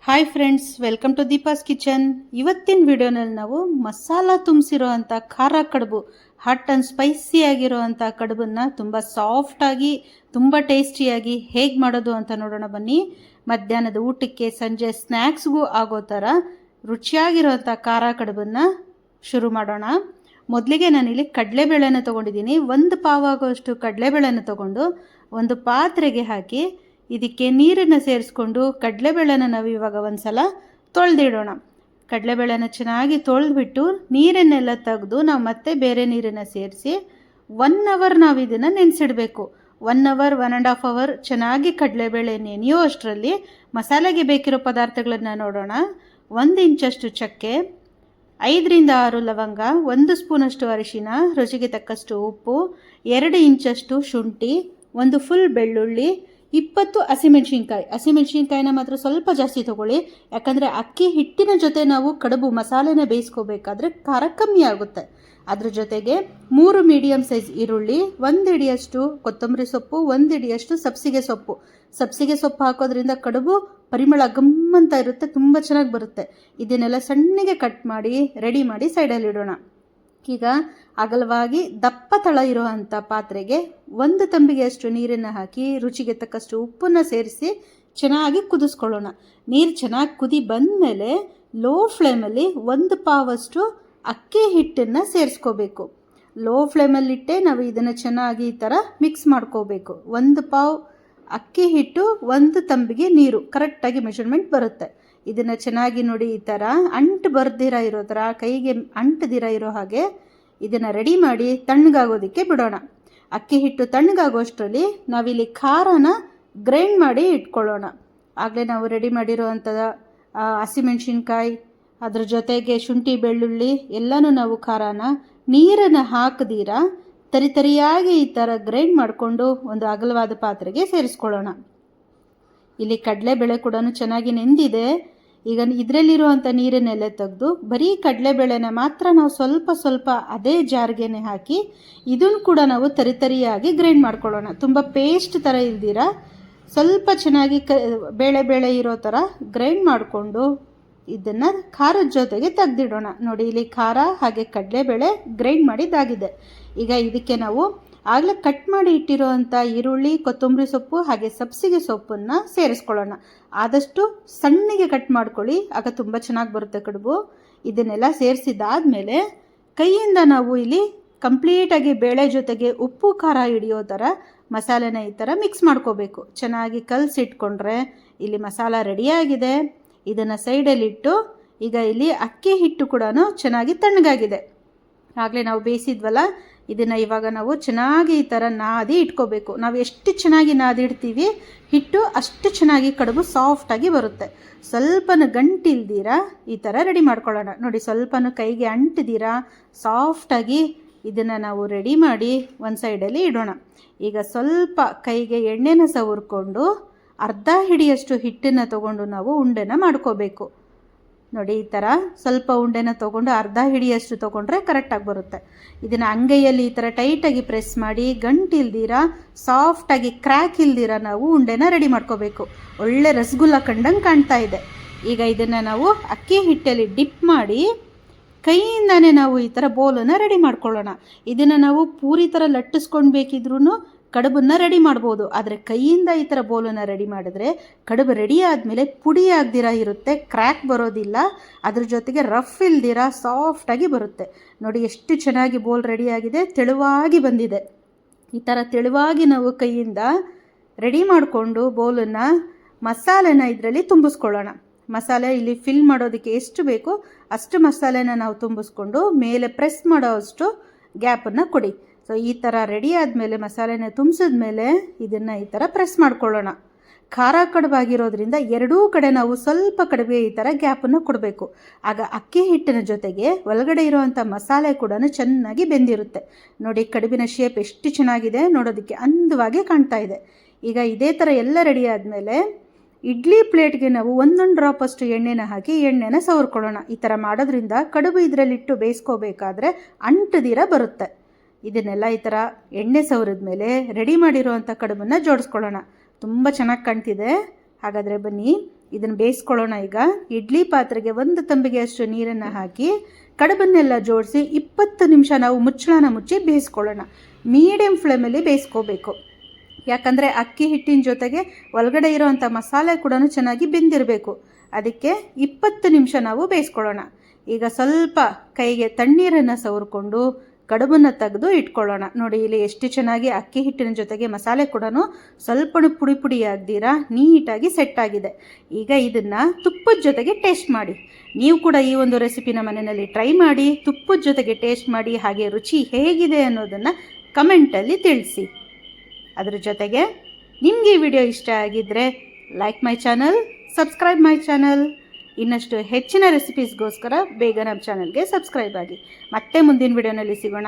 Hi friends, welcome to Deepa's kitchen. ಇವತ್ತಿನ ವಿಡಿಯೋನಲ್ಲಿ ನಾವು ಮಸಾಲ ತುಂಬಿಸಿರೋ ಅಂಥ ಖಾರ ಕಡುಬು, ಹಾಟ್ ಆ್ಯಂಡ್ ಸ್ಪೈಸಿ ಆಗಿರೋ ಅಂಥ ಕಡುಬನ್ನು ತುಂಬ ಸಾಫ್ಟಾಗಿ ತುಂಬ ಟೇಸ್ಟಿಯಾಗಿ ಹೇಗೆ ಮಾಡೋದು ಅಂತ ನೋಡೋಣ ಬನ್ನಿ. ಮಧ್ಯಾಹ್ನದ ಊಟಕ್ಕೆ ಸಂಜೆ ಸ್ನ್ಯಾಕ್ಸ್ಗೂ ಆಗೋ ಥರ ರುಚಿಯಾಗಿರೋ ಅಂಥ ಖಾರ ಕಡುಬನ್ನು ಶುರು ಮಾಡೋಣ. ಮೊದಲಿಗೆ ನಾನಿಲ್ಲಿ ಕಡಲೆಬೇಳೆನ ತೊಗೊಂಡಿದ್ದೀನಿ. 1 ಪಾವ್ ಆಗೋಷ್ಟು ಕಡಲೆಬೇಳೆನ ತೊಗೊಂಡು ಒಂದು ಪಾತ್ರೆಗೆ ಹಾಕಿ ಇದಕ್ಕೆ ನೀರನ್ನು ಸೇರಿಸ್ಕೊಂಡು ಕಡಲೆಬೇಳೆನ ನಾವು ಇವಾಗ ಒಂದು ಸಲ ತೊಳೆದಿಡೋಣ. ಕಡಲೆಬೇಳೆನ ಚೆನ್ನಾಗಿ ತೊಳೆದ್ಬಿಟ್ಟು ನೀರನ್ನೆಲ್ಲ ತೆಗೆದು ನಾವು ಮತ್ತೆ ಬೇರೆ ನೀರನ್ನು ಸೇರಿಸಿ 1 ಅವರ್ ನಾವು ಇದನ್ನು ನೆನೆಸಿಡಬೇಕು. 1 ಅವರ್ 1.5 ಅವರ್ ಚೆನ್ನಾಗಿ ಕಡಲೆಬೇಳೆ ನೆನೆಯೋ ಅಷ್ಟರಲ್ಲಿ ಮಸಾಲೆಗೆ ಬೇಕಿರೋ ಪದಾರ್ಥಗಳನ್ನು ನೋಡೋಣ. 1 ಇಂಚಷ್ಟು ಚಕ್ಕೆ, 5 ರಿಂದ 6 ಲವಂಗ, 1 ಸ್ಪೂನಷ್ಟು ಅರಿಶಿನ, ರುಚಿಗೆ ತಕ್ಕಷ್ಟು ಉಪ್ಪು, 2 ಇಂಚಷ್ಟು ಶುಂಠಿ, 1 ಫುಲ್ ಬೆಳ್ಳುಳ್ಳಿ, 20 ಹಸಿಮೆಣಸಿನ್ಕಾಯಿನ ಮಾತ್ರ ಸ್ವಲ್ಪ ಜಾಸ್ತಿ ತೊಗೊಳ್ಳಿ. ಯಾಕಂದರೆ ಅಕ್ಕಿ ಹಿಟ್ಟಿನ ಜೊತೆ ನಾವು ಕಡುಬು ಮಸಾಲೆನ ಬೇಯಿಸ್ಕೋಬೇಕಾದ್ರೆ ಖಾರ ಕಮ್ಮಿ ಆಗುತ್ತೆ. ಅದ್ರ ಜೊತೆಗೆ 3 ಮೀಡಿಯಮ್ ಸೈಜ್ ಈರುಳ್ಳಿ, 1 ಹಿಡಿಯಷ್ಟು ಕೊತ್ತಂಬರಿ ಸೊಪ್ಪು, 1 ಹಿಡಿಯಷ್ಟು ಸಬ್ಸಿಗೆ ಸೊಪ್ಪು ಹಾಕೋದ್ರಿಂದ ಕಡುಬು ಪರಿಮಳ ಗಮ್ಮಂತ ಇರುತ್ತೆ, ತುಂಬ ಚೆನ್ನಾಗಿ ಬರುತ್ತೆ. ಇದನ್ನೆಲ್ಲ ಸಣ್ಣಗೆ ಕಟ್ ಮಾಡಿ ರೆಡಿ ಮಾಡಿ ಸೈಡಲ್ಲಿಡೋಣ. ಈಗ ಅಗಲವಾಗಿ ದಪ್ಪ ತಳ ಇರೋ ಅಂಥ ಪಾತ್ರೆಗೆ 1 ತಂಬಿಗೆಯಷ್ಟು ನೀರನ್ನು ಹಾಕಿ ರುಚಿಗೆ ತಕ್ಕಷ್ಟು ಉಪ್ಪನ್ನು ಸೇರಿಸಿ ಚೆನ್ನಾಗಿ ಕುದಿಸ್ಕೊಳ್ಳೋಣ. ನೀರು ಚೆನ್ನಾಗಿ ಕುದಿ ಬಂದಮೇಲೆ ಲೋ ಫ್ಲೇಮಲ್ಲಿ 1 ಪಾವಷ್ಟು ಅಕ್ಕಿ ಹಿಟ್ಟನ್ನು ಸೇರಿಸ್ಕೋಬೇಕು. ಲೋ ಫ್ಲೇಮಲ್ಲಿಟ್ಟೆ ನಾವು ಇದನ್ನು ಚೆನ್ನಾಗಿ ಈ ಥರ ಮಿಕ್ಸ್ ಮಾಡ್ಕೋಬೇಕು. 1 ಪಾವ್ ಅಕ್ಕಿ ಹಿಟ್ಟು 1 ತಂಬಿಗೆ ನೀರು ಕರೆಕ್ಟಾಗಿ ಮೆಷರ್ಮೆಂಟ್ ಬರುತ್ತೆ. ಇದನ್ನು ಚೆನ್ನಾಗಿ ನೋಡಿ ಈ ಥರ ಅಂಟು ಬರ್ದಿರ ಇರೋ ಥರ, ಕೈಗೆ ಅಂಟದಿರ ಇರೋ ಹಾಗೆ ಇದನ್ನು ರೆಡಿ ಮಾಡಿ ತಣ್ಣಗಾಗೋದಕ್ಕೆ ಬಿಡೋಣ. ಅಕ್ಕಿ ಹಿಟ್ಟು ತಣ್ಣಗಾಗೋಷ್ಟರಲ್ಲಿ ನಾವಿಲ್ಲಿ ಖಾರನ ಗ್ರೈಂಡ್ ಮಾಡಿ ಇಟ್ಕೊಳ್ಳೋಣ. ಆಗಲೇ ನಾವು ರೆಡಿ ಮಾಡಿರೋ ಅಂಥದ್ದು ಹಸಿಮೆಣ್ಸಿನ್ಕಾಯಿ, ಅದ್ರ ಜೊತೆಗೆ ಶುಂಠಿ ಬೆಳ್ಳುಳ್ಳಿ ಎಲ್ಲನೂ ನಾವು ಖಾರನ ನೀರನ್ನು ಹಾಕದಿರ ತರಿಯಾಗಿ ಈ ಥರ ಗ್ರೈಂಡ್ ಮಾಡಿಕೊಂಡು ಒಂದು ಅಗಲವಾದ ಪಾತ್ರೆಗೆ ಸೇರಿಸ್ಕೊಳ್ಳೋಣ. ಇಲ್ಲಿ ಕಡಲೆಬೇಳೆ ಕೂಡ ಚೆನ್ನಾಗಿ ನೆಂದಿದೆ. ಈಗ ಇದರಲ್ಲಿರುವಂಥ ನೀರನ್ನೆಲ್ಲ ತೆಗೆದು ಬರೀ ಕಡಲೆಬೇಳೆನ ಮಾತ್ರ ನಾವು ಸ್ವಲ್ಪ ಅದೇ ಜಾರ್ಗೆನೆ ಹಾಕಿ ಇದನ್ನು ಕೂಡ ನಾವು ತರಿಯಾಗಿ ಗ್ರೈಂಡ್ ಮಾಡ್ಕೊಳ್ಳೋಣ. ತುಂಬ ಪೇಸ್ಟ್ ಥರ ಇಲ್ದಿರ ಸ್ವಲ್ಪ ಚೆನ್ನಾಗಿ ಬೇಳೆ ಇರೋ ಥರ ಗ್ರೈಂಡ್ ಮಾಡಿಕೊಂಡು ಇದನ್ನು ಖಾರದ ಜೊತೆಗೆ ತೆಗೆದಿಡೋಣ. ನೋಡಿ, ಇಲ್ಲಿ ಖಾರ ಹಾಗೆ ಕಡಲೆಬೇಳೆ ಗ್ರೈಂಡ್ ಮಾಡಿದ್ದಾಗಿದೆ. ಈಗ ಇದಕ್ಕೆ ನಾವು ಆಗಲೇ ಕಟ್ ಮಾಡಿ ಇಟ್ಟಿರೋ ಅಂಥ ಈರುಳ್ಳಿ, ಕೊತ್ತಂಬರಿ ಸೊಪ್ಪು ಹಾಗೆ ಸಬ್ಸಿಗೆ ಸೊಪ್ಪನ್ನು ಸೇರಿಸ್ಕೊಳ್ಳೋಣ. ಆದಷ್ಟು ಸಣ್ಣಗೆ ಕಟ್ ಮಾಡ್ಕೊಳ್ಳಿ, ಆಗ ತುಂಬ ಚೆನ್ನಾಗಿ ಬರುತ್ತೆ ಕಡುಬು. ಇದನ್ನೆಲ್ಲ ಸೇರಿಸಿದ್ದಾದಮೇಲೆ ಕೈಯಿಂದ ನಾವು ಇಲ್ಲಿ ಕಂಪ್ಲೀಟಾಗಿ ಬೇಳೆ ಜೊತೆಗೆ ಉಪ್ಪು ಖಾರ ಹಿಡಿಯೋ ಥರ ಮಸಾಲೆನ ಈ ಥರ ಮಿಕ್ಸ್ ಮಾಡ್ಕೋಬೇಕು. ಚೆನ್ನಾಗಿ ಕಲಸಿಟ್ಕೊಂಡ್ರೆ ಇಲ್ಲಿ ಮಸಾಲ ರೆಡಿಯಾಗಿದೆ. ಇದನ್ನು ಸೈಡಲ್ಲಿಟ್ಟು ಈಗ ಇಲ್ಲಿ ಅಕ್ಕಿ ಹಿಟ್ಟು ಕೂಡ ಚೆನ್ನಾಗಿ ತಣ್ಣಗಾಗಿದೆ. ಆಗಲೇ ನಾವು ಬೇಯಿಸಿದ್ವಲ್ಲ, ಇದನ್ನು ಇವಾಗ ನಾವು ಚೆನ್ನಾಗಿ ಈ ಥರ ನಾದಿ ಇಟ್ಕೋಬೇಕು. ನಾವು ಎಷ್ಟು ಚೆನ್ನಾಗಿ ನಾದಿಡ್ತೀವಿ ಹಿಟ್ಟು ಅಷ್ಟು ಚೆನ್ನಾಗಿ ಕಡುಬು ಸಾಫ್ಟಾಗಿ ಬರುತ್ತೆ. ಸ್ವಲ್ಪನೂ ಗಂಟಿಲ್ದಿರ ಈ ಥರ ರೆಡಿ ಮಾಡ್ಕೊಳ್ಳೋಣ. ನೋಡಿ, ಸ್ವಲ್ಪನೂ ಕೈಗೆ ಅಂಟಿದಿರ ಸಾಫ್ಟಾಗಿ ಇದನ್ನು ನಾವು ರೆಡಿ ಮಾಡಿ ಒಂದು ಸೈಡಲ್ಲಿ ಇಡೋಣ. ಈಗ ಸ್ವಲ್ಪ ಕೈಗೆ ಎಣ್ಣೆನ ಸವರ್ಕೊಂಡು ಅರ್ಧ ಹಿಡಿಯಷ್ಟು ಹಿಟ್ಟನ್ನು ತೊಗೊಂಡು ನಾವು ಉಂಡೆನ ಮಾಡ್ಕೋಬೇಕು. ನೋಡಿ, ಈ ಥರ ಸ್ವಲ್ಪ ಉಂಡೆನ ತೊಗೊಂಡು ಅರ್ಧ ಹಿಡಿಯಷ್ಟು ತೊಗೊಂಡ್ರೆ ಕರೆಕ್ಟಾಗಿ ಬರುತ್ತೆ. ಇದನ್ನು ಅಂಗೈಯಲ್ಲಿ ಈ ಥರ ಟೈಟಾಗಿ ಪ್ರೆಸ್ ಮಾಡಿ ಗಂಟಿಲ್ದಿರ ಸಾಫ್ಟಾಗಿ ಕ್ರ್ಯಾಕ್ ಇಲ್ದಿರ ನಾವು ಉಂಡೆನ ರೆಡಿ ಮಾಡ್ಕೋಬೇಕು. ಒಳ್ಳೆ ರಸಗುಲ್ಲ ಕಂಡಂಗೆ ಕಾಣ್ತಾ ಇದೆ. ಈಗ ಇದನ್ನು ನಾವು ಅಕ್ಕಿ ಹಿಟ್ಟಲ್ಲಿ ಡಿಪ್ ಮಾಡಿ ಕೈಯಿಂದನೇ ನಾವು ಈ ಥರ ಬೋಲನ್ನು ರೆಡಿ ಮಾಡ್ಕೊಳ್ಳೋಣ. ಇದನ್ನು ನಾವು ಪೂರಿ ಥರ ಲಟ್ಟಿಸ್ಕೊಂಡು ಬೇಕಿದ್ರೂ ಕಡುಬನ್ನು ರೆಡಿ ಮಾಡ್ಬೋದು. ಆದರೆ ಕೈಯಿಂದ ಈ ಥರ ಬೋಲನ್ನು ರೆಡಿ ಮಾಡಿದ್ರೆ ಕಡುಬು ರೆಡಿ ಆದಮೇಲೆ ಪುಡಿ ಆಗದಿರ ಇರುತ್ತೆ, ಕ್ರ್ಯಾಕ್ ಬರೋದಿಲ್ಲ, ಅದ್ರ ಜೊತೆಗೆ ರಫ್ ಇಲ್ದಿರ ಸಾಫ್ಟಾಗಿ ಬರುತ್ತೆ. ನೋಡಿ, ಎಷ್ಟು ಚೆನ್ನಾಗಿ ಬೋಲ್ ರೆಡಿಯಾಗಿದೆ, ತೆಳುವಾಗಿ ಬಂದಿದೆ. ಈ ಥರ ತೆಳುವಾಗಿ ನಾವು ಕೈಯಿಂದ ರೆಡಿ ಮಾಡಿಕೊಂಡು ಬೋಲನ್ನು ಮಸಾಲೆನ ಇದರಲ್ಲಿ ತುಂಬಿಸ್ಕೊಳ್ಳೋಣ. ಮಸಾಲೆ ಇಲ್ಲಿ ಫಿಲ್ ಮಾಡೋದಕ್ಕೆ ಎಷ್ಟು ಬೇಕೋ ಅಷ್ಟು ಮಸಾಲೆನ ನಾವು ತುಂಬಿಸ್ಕೊಂಡು ಮೇಲೆ ಪ್ರೆಸ್ ಮಾಡೋ ಅಷ್ಟು ಗ್ಯಾಪನ್ನು ಕೊಡಿ. ಸೊ ಈ ಥರ ರೆಡಿ ಆದಮೇಲೆ ಮಸಾಲೆನ ತುಂಬಿಸಿದ್ಮೇಲೆ ಇದನ್ನು ಈ ಥರ ಪ್ರೆಸ್ ಮಾಡ್ಕೊಳ್ಳೋಣ. ಖಾರ ಕಡುಬಾಗಿರೋದ್ರಿಂದ ಎರಡೂ ಕಡೆ ನಾವು ಸ್ವಲ್ಪ ಕಡುಬೆ ಈ ಥರ ಗ್ಯಾಪನ್ನು ಕೊಡಬೇಕು. ಆಗ ಅಕ್ಕಿ ಹಿಟ್ಟಿನ ಜೊತೆಗೆ ಒಳಗಡೆ ಇರೋವಂಥ ಮಸಾಲೆ ಕೂಡ ಚೆನ್ನಾಗಿ ಬೆಂದಿರುತ್ತೆ. ನೋಡಿ, ಕಡುಬಿನ ಶೇಪ್ ಎಷ್ಟು ಚೆನ್ನಾಗಿದೆ, ನೋಡೋದಕ್ಕೆ ಅಂದವಾಗಿ ಕಾಣ್ತಾ ಇದೆ. ಈಗ ಇದೇ ಥರ ಎಲ್ಲ ರೆಡಿ ಆದಮೇಲೆ ಇಡ್ಲಿ ಪ್ಲೇಟ್ಗೆ ನಾವು 1 ಡ್ರಾಪ್ ಅಷ್ಟು ಎಣ್ಣೆನ ಹಾಕಿ ಎಣ್ಣೆನ ಸವರ್ಕೊಳ್ಳೋಣ. ಈ ಥರ ಮಾಡೋದ್ರಿಂದ ಕಡುಬು ಇದರಲ್ಲಿಟ್ಟು ಬೇಯಿಸ್ಕೋಬೇಕಾದ್ರೆ ಅಂಟದಿರ ಬರುತ್ತೆ. ಇದನ್ನೆಲ್ಲ ಈ ಥರ ಎಣ್ಣೆ ಸವರಿದ ಮೇಲೆ ರೆಡಿ ಮಾಡಿರೋವಂಥ ಕಡುಬನ್ನು ಜೋಡಿಸ್ಕೊಳ್ಳೋಣ. ತುಂಬ ಚೆನ್ನಾಗಿ ಕಾಣ್ತಿದೆ. ಹಾಗಾದರೆ ಬನ್ನಿ ಇದನ್ನು ಬೇಯಿಸ್ಕೊಳ್ಳೋಣ. ಈಗ ಇಡ್ಲಿ ಪಾತ್ರೆಗೆ 1 ತಂಬಿಗೆ ಅಷ್ಟು ನೀರನ್ನು ಹಾಕಿ ಕಡುಬನ್ನೆಲ್ಲ ಜೋಡಿಸಿ 20 ನಿಮಿಷ ನಾವು ಮುಚ್ಚಳನ ಮುಚ್ಚಿ ಬೇಯಿಸ್ಕೊಳ್ಳೋಣ. ಮೀಡಿಯಮ್ ಫ್ಲೇಮಲ್ಲಿ ಬೇಯಿಸ್ಕೋಬೇಕು. ಯಾಕಂದರೆ ಅಕ್ಕಿ ಹಿಟ್ಟಿನ ಜೊತೆಗೆ ಒಳಗಡೆ ಇರೋವಂಥ ಮಸಾಲೆ ಕೂಡ ಚೆನ್ನಾಗಿ ಬೆಂದಿರಬೇಕು. ಅದಕ್ಕೆ 20 ನಿಮಿಷ ನಾವು ಬೇಯಿಸ್ಕೊಳ್ಳೋಣ. ಈಗ ಸ್ವಲ್ಪ ಕೈಗೆ ತಣ್ಣೀರನ್ನು ಸವರ್ಕೊಂಡು ಕಡುಬನ್ನು ತೆಗೆದು ಇಟ್ಕೊಳ್ಳೋಣ. ನೋಡಿ ಇಲ್ಲಿ ಎಷ್ಟು ಚೆನ್ನಾಗಿ ಅಕ್ಕಿ ಹಿಟ್ಟಿನ ಜೊತೆಗೆ ಮಸಾಲೆ ಕೂಡ ಸ್ವಲ್ಪ ಪುಡಿ ಪುಡಿ ಆಗದಿರಾ ನೀಟಾಗಿ ಸೆಟ್ ಆಗಿದೆ. ಈಗ ಇದನ್ನು ತುಪ್ಪದ ಜೊತೆಗೆ ಟೇಸ್ಟ್ ಮಾಡಿ. ನೀವು ಕೂಡ ಈ ಒಂದು ರೆಸಿಪಿನ ಮನೆಯಲ್ಲಿ ಟ್ರೈ ಮಾಡಿ, ತುಪ್ಪದ ಜೊತೆಗೆ ಟೇಸ್ಟ್ ಮಾಡಿ, ಹಾಗೆ ರುಚಿ ಹೇಗಿದೆ ಅನ್ನೋದನ್ನು ಕಮೆಂಟಲ್ಲಿ ತಿಳಿಸಿ. ಅದರ ಜೊತೆಗೆ ನಿಮಗೆ ಈ ವಿಡಿಯೋ ಇಷ್ಟ ಆಗಿದ್ದರೆ like my channel, subscribe my channel. ಇನ್ನಷ್ಟು ಹೆಚ್ಚಿನ ರೆಸಿಪೀಸ್ಗೋಸ್ಕರ ಬೇಗ ನಮ್ಮ ಚಾನಲ್ಗೆ ಸಬ್ಸ್ಕ್ರೈಬ್ ಆಗಿ. ಮತ್ತೆ ಮುಂದಿನ ವಿಡಿಯೋನಲ್ಲಿ ಸಿಗೋಣ.